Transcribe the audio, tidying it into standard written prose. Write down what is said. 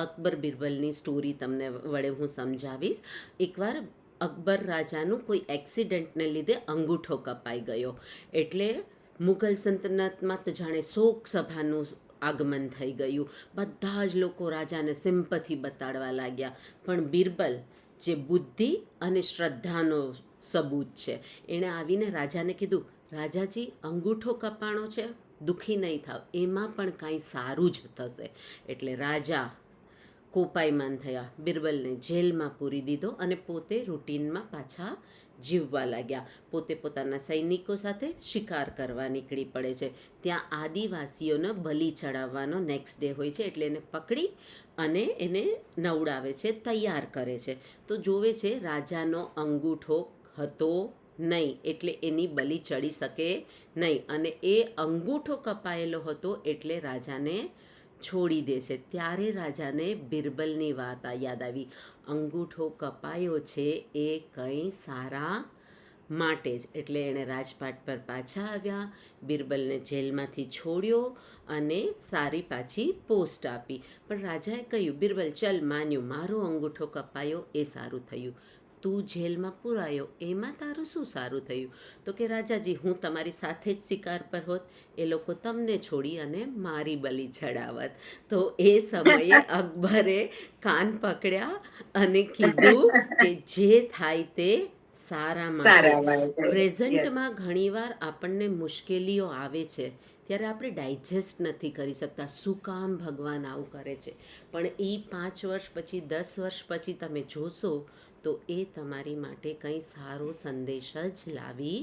Akbar બિરબલની story તમને વડે હું સમજાવીશ. એકવાર અકબર રાજાનું કોઈ એક્સિડન્ટને લીધે અંગૂઠો કપાઈ ગયો, એટલે મુઘલ સલ્તનતમાં તો જાણે શોક સભાનું આગમન થઈ ગયું. બધા જ લોકો રાજાને સિમ્પથી બતાડવા લાગ્યા. પણ બિરબલ, જે બુદ્ધિ અને શ્રદ્ધાનો સબૂત છે, એણે આવીને રાજાને કીધું, રાજાજી, અંગૂઠો કપાણો છે, દુઃખી નહીં થાવ, એમાં પણ કાંઈ સારું જ થશે. એટલે રાજા કોપાયમાન થયા, બિરબલને જેલમાં પૂરી દીધો અને પોતે રૂટીનમાં પાછા જીવવા લાગ્યા. પોતે પોતાના સૈનિકો સાથે શિકાર કરવા નીકળી પડે છે. ત્યાં આદિવાસીઓને બલિ ચડાવવાનો નેક્સ્ટ ડે હોય છે, એટલે એને પકડી અને એને નવડાવે છે, તૈયાર કરે છે. તો જોવે છે રાજાનો અંગૂઠો હતો નહીં, એટલે એની બલિ ચડી શકે નહીં, અને એ અંગૂઠો કપાયેલો હતો એટલે રાજાને છોડી દે છે. ત્યારે રાજાને બિરબલની વાત યાદ આવી, અંગૂઠો કપાયો છે એ કંઈ સારા માટે જ. એટલે એણે રાજપાટ પર પાછા આવ્યા, બિરબલને જેલમાંથી છોડ્યો અને સારી પાછી પોસ્ટ આપી. પણ રાજાએ કહ્યું, બિરબલ ચલ માન્યું, મારો અંગૂઠો કપાયો એ સારું થયું, તું જેલમાં પુરાયો એમાં તારું શું સારું થયું? તો કે રાજાજી, હું તમારી સાથે જ શિકાર પર હોત, એ લોકો તમને છોડી અને મારી બલિ ચડાવત. તો એ સમયે અકબરે કાન પકડ્યા અને કીધું કે જે થાય તે સારા માટે. પ્રેઝન્ટમાં ઘણીવાર આપણને મુશ્કેલીઓ આવે છે, ત્યારે આપણે ડાયજેસ્ટ નથી કરી શકતા, શું કામ ભગવાન આવું કરે છે. પણ એ 5 વર્ષ પછી, 10 વર્ષ પછી તમે જોશો તો એ તમારી માટે કંઈ સારો સંદેશ જ લાવી